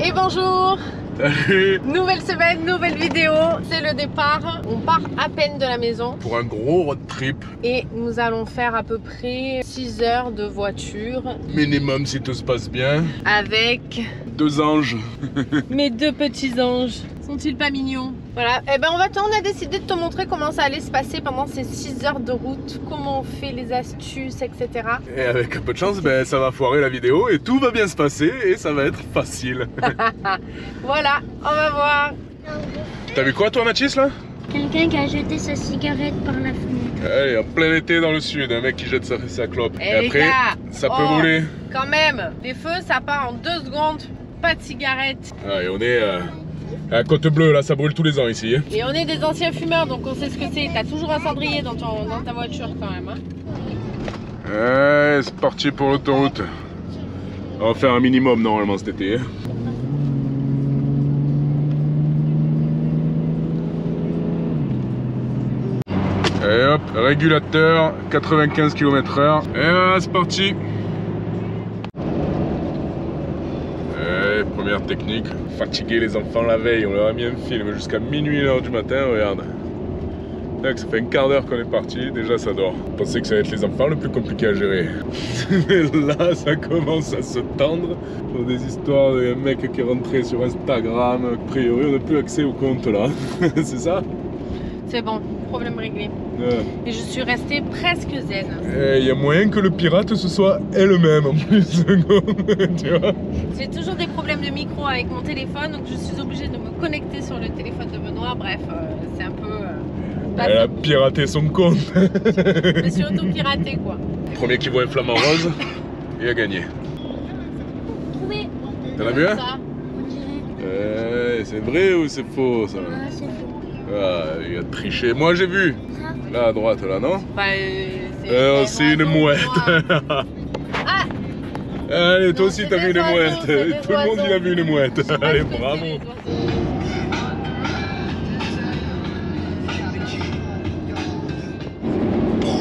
Et bonjour. Salut. Nouvelle semaine, nouvelle vidéo. C'est le départ. On part à peine de la maison. Pour un gros road trip. Et nous allons faire à peu près 6 heures de voiture. Minimum si tout se passe bien. Avec 2 anges. mes 2 petits anges. Sont-ils pas mignons? Voilà, et ben on a décidé de te montrer comment ça allait se passer pendant ces 6 heures de route, comment on fait les astuces, etc. Et avec un peu de chance, ben, ça va foirer la vidéo et tout va bien se passer et ça va être facile. Voilà, on va voir. T'as vu quoi toi Mathis là? Quelqu'un qui a jeté sa cigarette par la fenêtre. Allez, en plein été dans le sud, un mec qui jette sa clope. Et Et les après, gars, ça peut brûler. Quand même, les feux ça part en 2 secondes, pas de cigarette. Ah, et on est à Côte Bleue, là ça brûle tous les ans ici. Hein. Et on est des anciens fumeurs donc on sait ce que c'est. T'as toujours un cendrier dans ta voiture quand même. Hein. Ouais, c'est parti pour l'autoroute. On va faire un minimum normalement cet été. Hein. Et hop, régulateur, 95 km/h. Et voilà, c'est parti. Et première technique, fatiguer les enfants la veille. On leur a mis un film jusqu'à minuit, 1h du matin, regarde. Donc, ça fait un quart d'heure qu'on est parti, déjà ça dort. Je pensais que ça allait être les enfants le plus compliqué à gérer. Mais là, ça commence à se tendre. Pour des histoires d'un mec qui est rentré sur Instagram. A priori, on n'a plus accès au compte là. C'est ça? C'est bon, problème réglé. Ouais. Et je suis restée presque zen. Il y a moyen que le pirate ce soit elle-même en plus. Tu vois? J'ai toujours des problèmes de micro avec mon téléphone, donc je suis obligée de me connecter sur le téléphone de Benoît. Bref, c'est un peu... Elle a piraté son compte. Je me suis auto-piraté quoi. Premier qui voit un flamant rose, il a gagné. Trouvé. T'en as vu un? Ça, on dirait. C'est vrai ou c'est faux ça? Ah, c'est faux. Ah, il a triché. Moi j'ai vu. Ça. Là à droite là, non? Enfin, c'est une mouette. Ah. Allez, toi Non, aussi c'est t'as vu des une oiseaux, mouette. c'est des Tout le monde il a vu une mouette. Je sais pas Allez, ce que c'est, bravo. les oiseaux.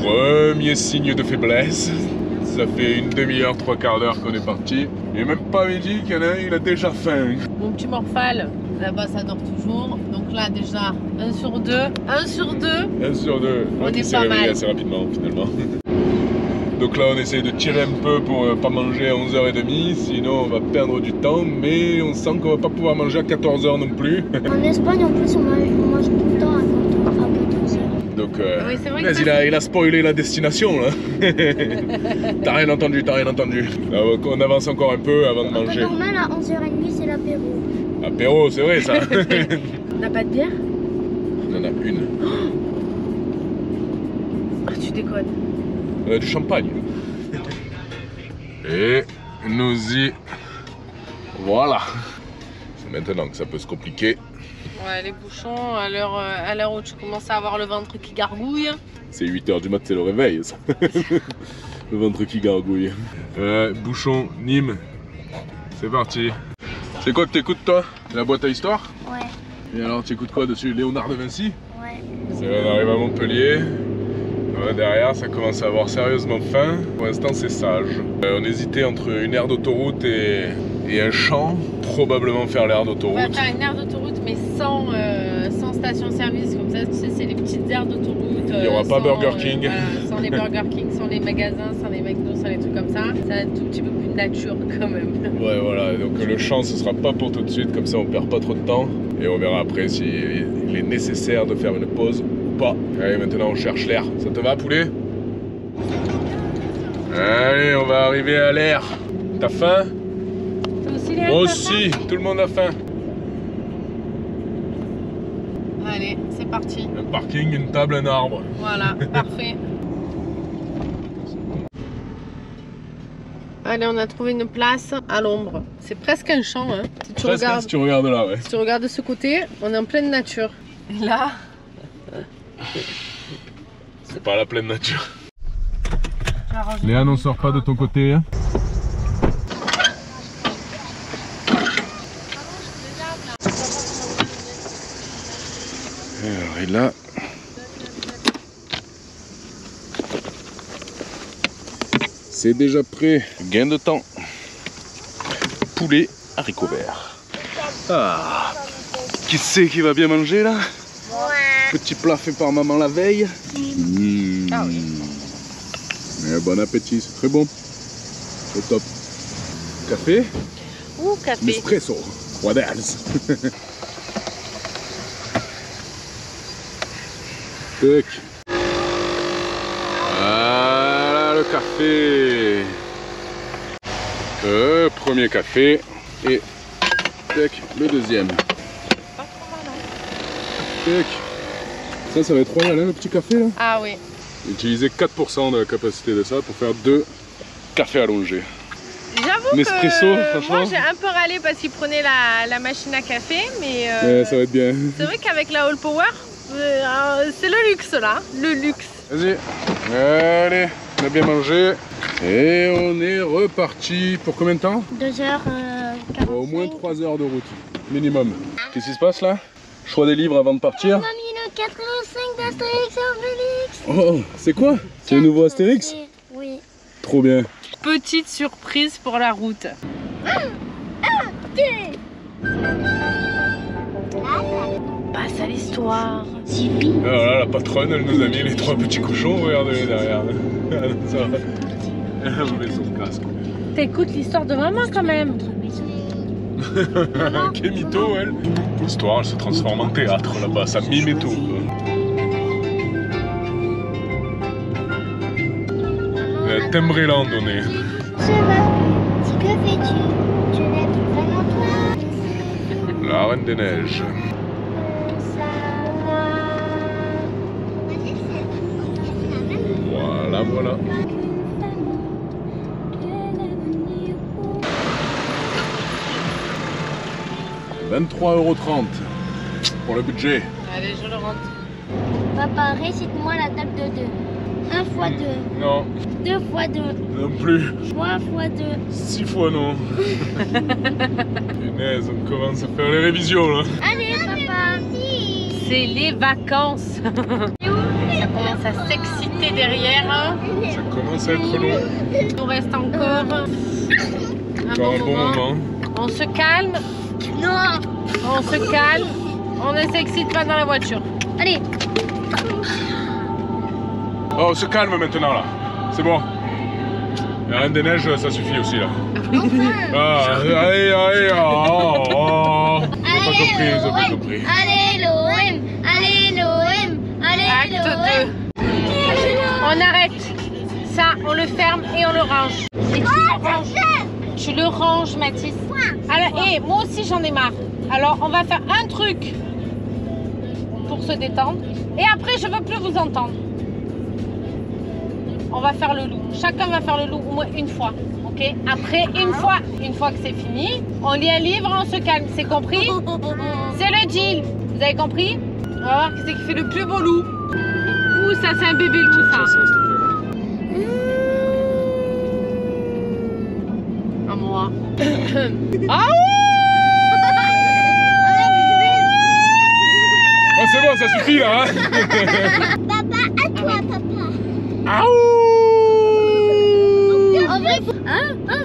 Premier signe de faiblesse. Ça fait une demi-heure, 3/4 d'heure qu'on est parti. Il n'est même pas midi qu'il y en a un, il a déjà faim. Mon petit morphale, là-bas ça dort toujours. Donc là déjà 1 sur 2. 1 sur 2. 1 sur 2. On qui est s'est pas réveillé mal. assez rapidement finalement. Donc là on essaie de tirer un peu pour pas manger à 11h30, sinon on va perdre du temps, mais on sent qu'on va pas pouvoir manger à 14h non plus. En Espagne, en plus, on mange tout le temps à 14h. Donc Oui, c'est vrai mais que il a spoilé la destination là. T'as rien entendu, t'as rien entendu. Ah, on avance encore un peu avant de En temps manger. normal, à 11h30, c'est l'apéro. Apéro, c'est vrai ça. On n'a pas de bière? On en a une. Ah, tu déconnes. On a du champagne. Et nous y voilà. C'est maintenant que ça peut se compliquer. Ouais, les bouchons, à l'heure où tu commences à avoir le ventre qui gargouille. C'est 8h du mat, c'est le réveil ça. Le ventre qui gargouille. Bouchon, Nîmes. C'est parti. C'est quoi que t'écoutes toi? La boîte à histoire? Ouais, Et alors t'écoutes quoi dessus? Léonard de Vinci? ouais. On arrive à Montpellier. Derrière ça commence à avoir sérieusement faim. Pour l'instant c'est sage. On hésitait entre une aire d'autoroute et un champ. Probablement faire l'aire On va d'autoroute. faire une aire d'autoroute mais sans station-service. Comme ça, tu sais, c'est les petites aires d'autoroute. Il n'y aura pas Burger King. Voilà, sans les Burger King, sans les magasins, sans les McDo, sans les trucs comme ça. Ça a un tout petit peu plus de nature quand même. Ouais voilà, donc le champ ce sera pas pour tout de suite, comme ça on perd pas trop de temps. Et on verra après s'il est nécessaire de faire une pause ou pas. Allez, maintenant on cherche l'air. Ça te va poulet? Allez, on va arriver à l'air. T'as faim? Toi aussi, Léa, Moi t'as aussi, tout le monde a faim. faim? Allez, c'est parti. Un parking, une table, un arbre. Voilà, parfait. Allez, on a trouvé une place à l'ombre. C'est presque un champ, hein. Si tu Presque, regardes, si tu regardes là, ouais. si tu regardes de ce côté, on est en pleine nature. Et là, C'est pas la pleine nature. Léa, n'en sort pas de ton côté. Hein. Alors, et là, c'est déjà prêt. Gain de temps. Poulet haricots verts. Ah, qui c'est qui va bien manger là? Petit plat fait par maman la veille. Ah oui. Mais bon appétit, c'est très bon. C'est top. Café? Ouh, café. Nespresso. What else? Tac. Voilà le café. Premier café. Et tac, le deuxième. Pas trop mal, hein. Tac. Ça va être royal, hein, le petit café là. Ah oui. Utiliser 4% de la capacité de ça pour faire 2 cafés allongés. J'avoue Nespresso, que franchement. moi j'ai un peu râlé parce qu'il prenait la machine à café, mais Ça va être bien. c'est vrai qu'avec la All Power, c'est le luxe là, le luxe. Vas-y. Allez, on a bien mangé. Et on est reparti pour combien de temps? 2h45. Au moins 3 heures de route, minimum. Qu'est-ce qui se passe là? Choix des livres avant de partir. On a mis le 85 d'Astérix et Obélix. Oh, c'est quoi? C'est le nouveau Astérix? Oui. Trop bien. Petite surprise pour la route. Passe à l'histoire. Alors là, la patronne, elle nous a mis les 3 petits cochons, regardez-les derrière. Ça va. Elle met son casque. T'écoutes l'histoire de maman quand même. Quel mytho, elle. L'histoire, elle se transforme en théâtre là-bas, ça mime et tout. Timbré-land, on est. Ça va. Que fais-tu? Tu n'es vraiment toi? La Reine des Neiges. Ça va. Voilà, voilà. €23,30 pour le budget. Allez, je le rentre. Papa, récite-moi la table de 2. 1 fois 2. Non, 2 fois 2. non plus. 3 fois 2. 6 fois non. Punaise, on commence à faire les révisions là. Allez, papa. C'est les vacances. Ça commence à s'exciter derrière. Ça commence à être long. Il nous reste encore Encore un bon moment. On se calme. Non. On se calme. On ne s'excite pas dans la voiture. Allez. Oh, on se calme maintenant là. C'est bon. La Reine des Neiges, ça suffit aussi là. Ah, allez, allez, oh, oh. J'ai pas compris, j'ai pas compris. Allez, l'OM. Allez, l'OM. Allez, Acte 2. On arrête. Ça, on le ferme et on le range. Et tu le ranges. Tu le ranges, Mathis. Alors, et moi aussi j'en ai marre. Alors, on va faire un truc pour se détendre. Et après, je veux plus vous entendre. On va faire le loup. Chacun va faire le loup au moins une fois. Ok? Après, une fois que c'est fini, on lit un livre, on se calme. C'est compris? C'est le deal. Vous avez compris? On va voir qui c'est qui fait le plus beau loup. Ouh, ça c'est un bébé le tout ça. À moi. Ah Oh, c'est bon, ça suffit là. Hein. Papa, à toi, papa. Aouh. En vrai, faut... À moi.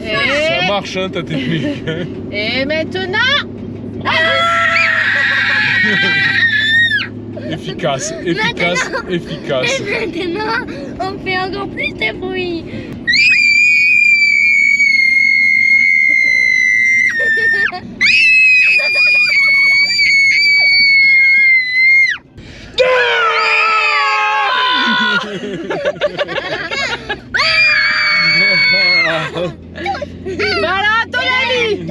Ça marche, hein, ta technique. Et maintenant, Efficace, efficace, efficace. Et maintenant, on fait encore plus de bruit. voilà, à ton avis.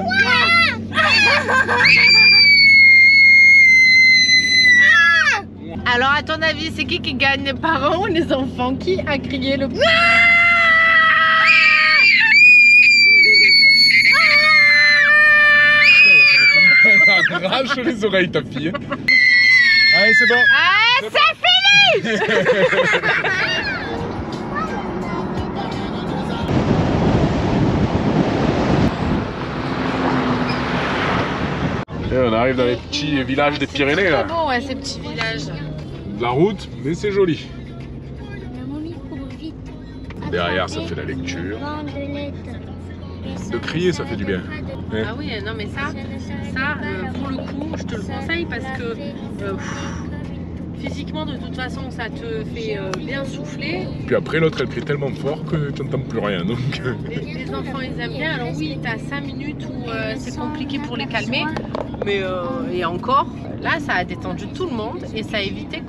Alors, à ton avis, c'est qui gagne, les parents ou les enfants? Qui a crié le plus? Arrache les oreilles, ta fille. Allez, c'est bon. Ah, c'est fini. Et on arrive dans les petits villages des Pyrénées là. C'est beau, ouais, ces petits villages. De la route, mais c'est joli. Derrière, ça fait la lecture. De crier, ça fait du bien. Ouais. Ah oui, non mais ça pour le coup, je te le conseille parce que physiquement, de toute façon, ça te fait bien souffler. Puis après, l'autre, elle crie tellement fort que tu n'entends plus rien. Donc... Les enfants, ils aiment bien. Alors oui, tu as 5 minutes où c'est compliqué pour les calmer. Mais et encore, là, ça a détendu tout le monde et ça a évité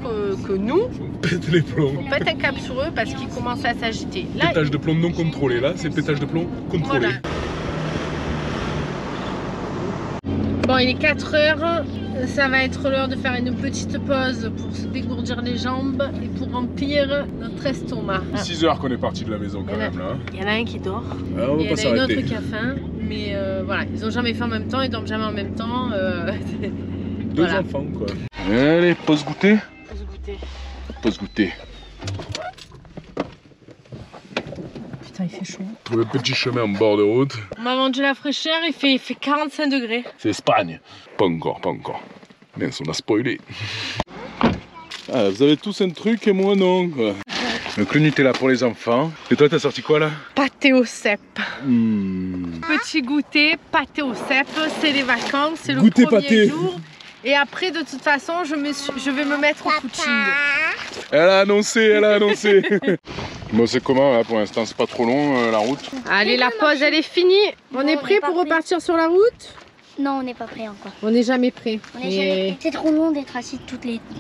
que nous, on pète les plombs. On pète un câble sur eux parce qu'ils commençaient à s'agiter. Pétage de plomb non contrôlé. Là, c'est pétage de plomb contrôlé. Voilà. Bon, il est 4 h. Ça va être l'heure de faire une petite pause pour se dégourdir les jambes et pour remplir notre estomac. 6 h qu'on est parti de la maison quand même là. Il y en a un qui dort. Ah, on va et pas il y en a une s'arrêter. autre qui a faim. Mais voilà, ils n'ont jamais fait en même temps, ils dorment jamais en même temps. Deux voilà. enfants quoi. Allez, pause goûter. Pause goûter. Pause goûter. Putain, il fait chaud. Pour le petit chemin en bord de route. On m'a vendu la fraîcheur, il fait 45 degrés. C'est Espagne. Pas encore, pas encore. Mince, on a spoilé. Ah, vous avez tous un truc et moi non quoi. Donc le Nutella pour les enfants. Et toi, t'as sorti quoi là? Pâté au cèpe. Petit goûter, pâté au cèpe, c'est les vacances, c'est le Goûter premier pâté. jour. Et après, de toute façon, je vais me mettre au footing. Elle a annoncé, elle a annoncé. Bon, c'est comment là pour l'instant? C'est pas trop long la route? Allez, la pause, elle est finie. On est prêt pour repartir sur la route? Non, on n'est pas prêt encore. On n'est jamais prêt. On est jamais prêt. C'est trop long d'être assis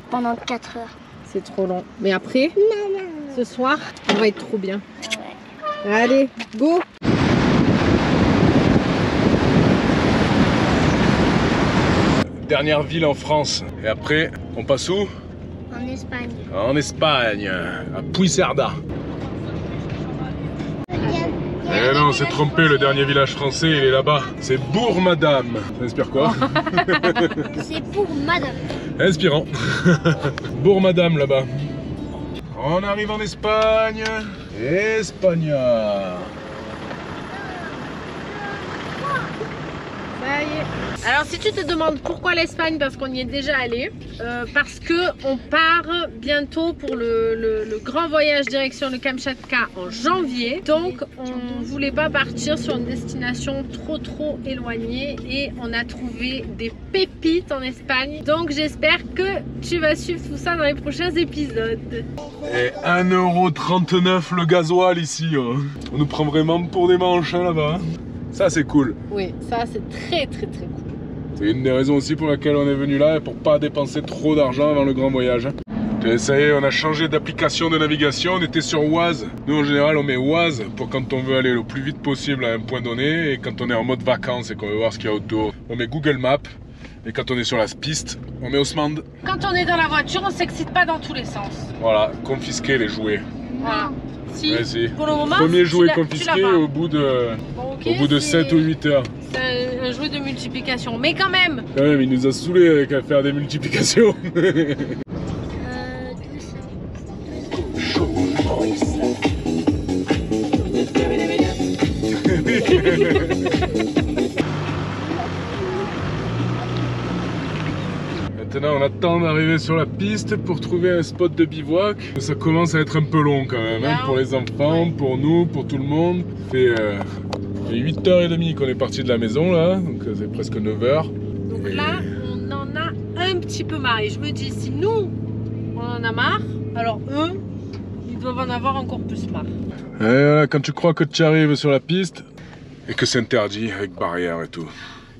pendant 4 heures. C'est trop long. Mais après, ce soir, on va être trop bien. Ouais. Allez, go! Dernière ville en France. Et après, on passe où? En Espagne. En Espagne, à Puigcerdà. Eh non, on s'est trompé, le dernier village français, il est là-bas. C'est Bourg-Madame. Ça inspire quoi? C'est pour madame. Inspirant. Bourg-Madame là-bas. On arrive en Espagne. Espagna. Ça y est. Alors si tu te demandes pourquoi l'Espagne, parce qu'on y est déjà allé, parce que on part bientôt pour le grand voyage direction le Kamchatka en janvier, donc on voulait pas partir sur une destination trop éloignée et on a trouvé des pépites en Espagne, donc j'espère que tu vas suivre tout ça dans les prochains épisodes. Et 1,39 € le gasoil ici. Hein. On nous prend vraiment pour des manches hein, là-bas. Ça c'est cool. Oui, ça c'est très cool. C'est une des raisons aussi pour laquelle on est venu là, pour pas dépenser trop d'argent avant le grand voyage. Et ça y est, on a changé d'application de navigation, on était sur Waze. Nous en général on met Waze pour quand on veut aller le plus vite possible à un point donné et quand on est en mode vacances et qu'on veut voir ce qu'il y a autour. On met Google Maps et quand on est sur la piste, on met Haussmann. Quand on est dans la voiture, on s'excite pas dans tous les sens. Voilà, confisquer les jouets. Voilà. Si, Ouais, si. pour le moment, Premier jouet tu l'as confisqué pas. au bout de, Bon, ok, au bout de 7 ou 8 heures. C'est un jouet de multiplication, mais quand même. Quand même, il nous a saoulés avec à faire des multiplications. Maintenant, on attend d'arriver sur la piste pour trouver un spot de bivouac. Ça commence à être un peu long quand même, hein, pour les enfants, pour nous, pour tout le monde. Ça fait 8h30 qu'on est parti de la maison là, donc c'est presque 9h. Donc là, on en a un petit peu marre. Et je me dis, si nous, on en a marre, alors eux, ils doivent en avoir encore plus marre. Et voilà, quand tu crois que tu arrives sur la piste et que c'est interdit avec barrière et tout.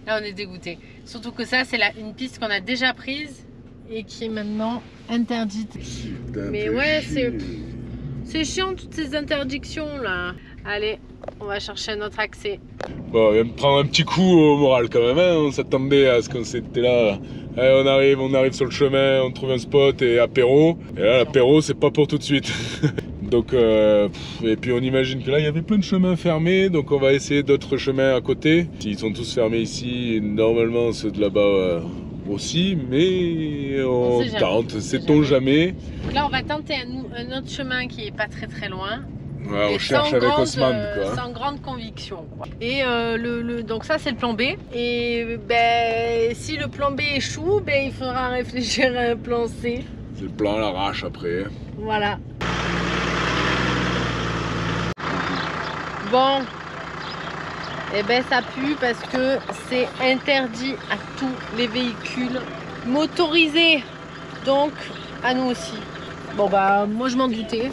Là, on est dégoûté. Surtout que ça, c'est une piste qu'on a déjà prise et qui est maintenant interdite. Putain, Mais ouais, c'est chiant toutes ces interdictions là. Allez, on va chercher un autre accès. Bon, on vient de prendre un petit coup au moral quand même, hein. On s'attendait à ce qu'on s'était là. Allez, on arrive sur le chemin, on trouve un spot et apéro. Et là, l'apéro, c'est pas pour tout de suite. Donc, et puis on imagine que là, il y avait plein de chemins fermés, donc on va essayer d'autres chemins à côté. Ils sont tous fermés ici, et normalement ceux de là-bas aussi, mais on tente, sait-on jamais. Donc là, on va tenter un autre chemin qui est pas très loin. Ouais, on cherche avec Haussmann, quoi. Sans grande conviction, quoi. Et donc ça, c'est le plan B. Et ben, si le plan B échoue, ben, il faudra réfléchir à un plan C. C'est le plan à l'arrache après. Voilà. Bon, et ben ça pue parce que c'est interdit à tous les véhicules motorisés, donc à nous aussi. Bon bah moi je m'en doutais.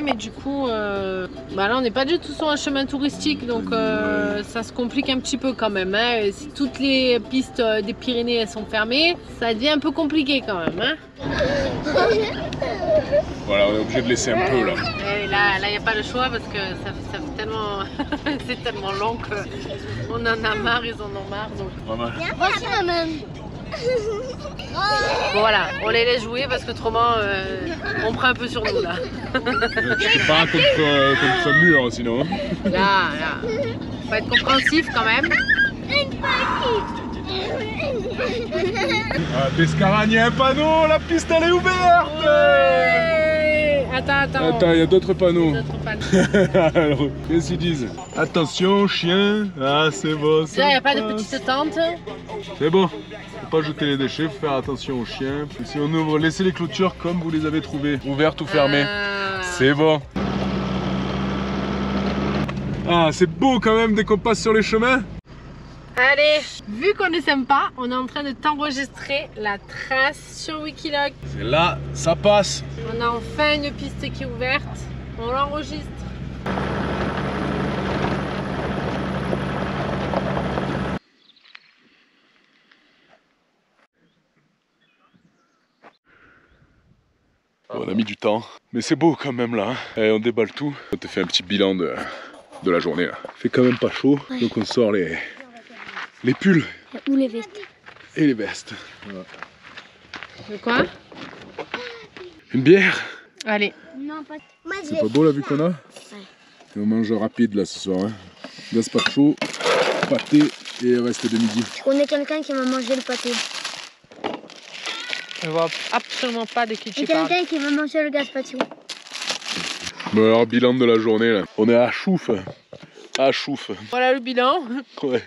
Mais du coup, bah là on n'est pas du tout sur un chemin touristique, donc ça se complique un petit peu quand même. Hein. Si toutes les pistes des Pyrénées elles sont fermées, ça devient un peu compliqué quand même. Hein. Voilà, on est obligé de laisser un peu là. Et là, il n'y a pas le choix parce que ça fait tellement, c'est tellement long qu'on en a marre, ils en ont marre. Donc... Pas mal. Voici maman. Bon voilà, on les laisse jouer parce qu'autrement on prend un peu sur nous là. Tu te bats contre ce mur sinon. Là, faut être compréhensif quand même. Ah, Pescara, il y a un panneau, la piste elle est ouverte. Ouais. Attends, il y a d'autres panneaux. D'autres panneaux. Alors, qu'est-ce qu'ils disent? Attention, chien. Ah, c'est bon. Déjà, il n'y a pas de petite tente. C'est bon. Faut pas jeter les déchets, faut faire attention aux chiens. Si on ouvre, laissez les clôtures comme vous les avez trouvées, ouvertes ou fermées. C'est bon. Ah, c'est beau quand même dès qu'on passe sur les chemins. Allez, vu qu'on est sympa, on est en train de t'enregistrer la trace sur Wikiloc. C'est là, ça passe. On a enfin une piste qui est ouverte, on l'enregistre. On a mis du temps, mais c'est beau quand même là. Hein. Allez, on déballe tout. On te fait un petit bilan de la journée là. Il fait quand même pas chaud, donc on sort les pulls. Ou les vestes. Et les vestes. Voilà. De quoi? Une bière? Allez. Non, pas. Moi, je C'est vais. pas beau la vue qu'on a? Ouais. Et on mange rapide là ce soir. Hein. Gazpacho, pâté et reste de midi. Je connais quelqu'un qui va manger le pâté. Je vois absolument pas de qui Et tu parles. quelqu'un qui va manger le gazpacho. Bon alors, bilan de la journée là. On est à Chouf. À Chouf. Voilà le bilan. Ouais.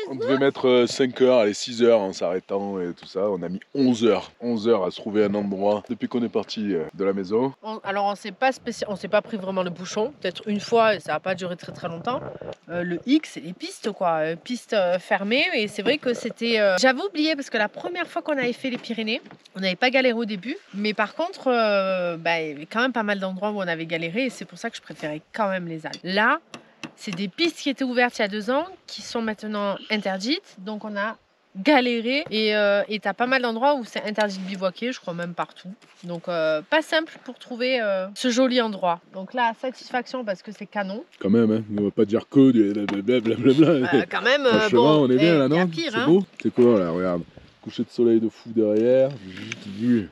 On devait mettre 5 heures, allez 6 heures en s'arrêtant et tout ça. On a mis 11 heures. 11 heures à se trouver un endroit depuis qu'on est parti de la maison. Alors on s'est pas pris vraiment le bouchon. Peut-être une fois et ça n'a pas duré très longtemps. Le X, c'est les pistes quoi. Pistes fermées et c'est vrai que c'était... J'avais oublié parce que la première fois qu'on avait fait les Pyrénées, on n'avait pas galéré au début. Mais par contre, il y avait quand même pas mal d'endroits où on avait galéré et c'est pour ça que je préférais quand même les Alpes. Là, c'est des pistes qui étaient ouvertes il y a 2 ans, qui sont maintenant interdites. Donc on a galéré et t'as pas mal d'endroits où c'est interdit de bivouaquer, je crois même partout. Donc pas simple pour trouver ce joli endroit. Donc là, satisfaction parce que c'est canon. Quand même, hein. On va pas dire que du blablabla. Quand même, Franchement, bon, on est bien là, y a non? pire, C'est hein. beau. C'est quoi là? Regarde. Coucher de soleil de fou derrière. Vue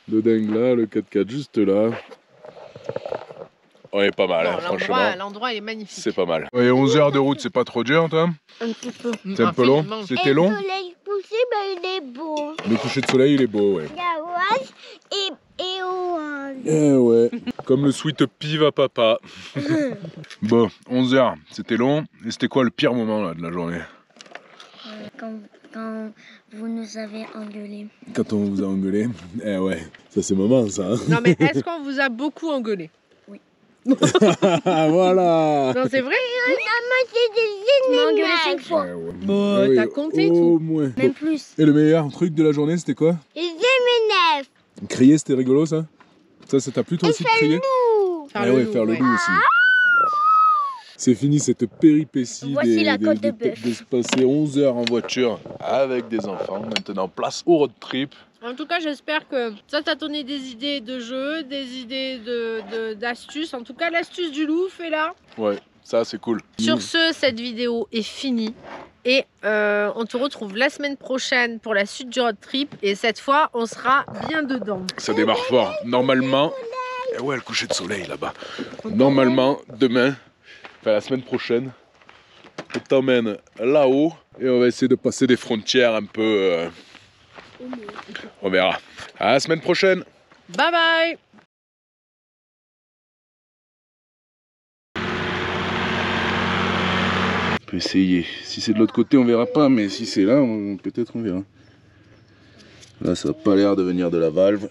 de dingue là, le 4x4 juste là. On est pas mal, hein, franchement. L'endroit est magnifique. C'est pas mal. Et 11 heures de route, c'est pas trop dur, toi? Un petit peu. C'est un peu long? C'était long? Le soleil couché, ben, il est beau. Le coucher de soleil, il est beau, ouais. Il y a orange et orange. Eh ouais, comme le sweet pea va papa. Bon, 11 heures, c'était long. Et c'était quoi le pire moment là, de la journée? Quand vous nous avez engueulés. Quand on vous a engueulé? Eh ouais, ça c'est moment ça. Hein. Non mais est-ce qu'on vous a beaucoup engueulé? Voilà. Non c'est vrai? On m'a engueulé 5 fois. Ouais, ouais. Bon, Ah oui, t'as compté au tout. moins. Même Bon. plus. Et le meilleur truc de la journée, c'était quoi? Je m'énerve. Crier, c'était rigolo ça? Ça t'a plu toi aussi de crier? Ah ouais, faire le loup aussi. C'est fini cette péripétie Voici la côte de bœuf. de se passer 11 heures en voiture avec des enfants. Maintenant, place au road trip. En tout cas, j'espère que ça t'a donné des idées de jeux, des idées d'astuces. En tout cas, l'astuce du loup, fais-la. Ouais, ça c'est cool. Sur ce, cette vidéo est finie. Et on te retrouve la semaine prochaine pour la suite du road trip. Et cette fois, on sera bien dedans. Ça démarre fort. Normalement, et ouais, le coucher de soleil là-bas. Normalement, demain, enfin la semaine prochaine, on t'emmène là-haut et on va essayer de passer des frontières un peu. On verra. À la semaine prochaine. Bye bye. On peut essayer. Si c'est de l'autre côté, on verra pas, mais si c'est là, peut-être on verra. Là, ça n'a pas l'air de venir de la valve.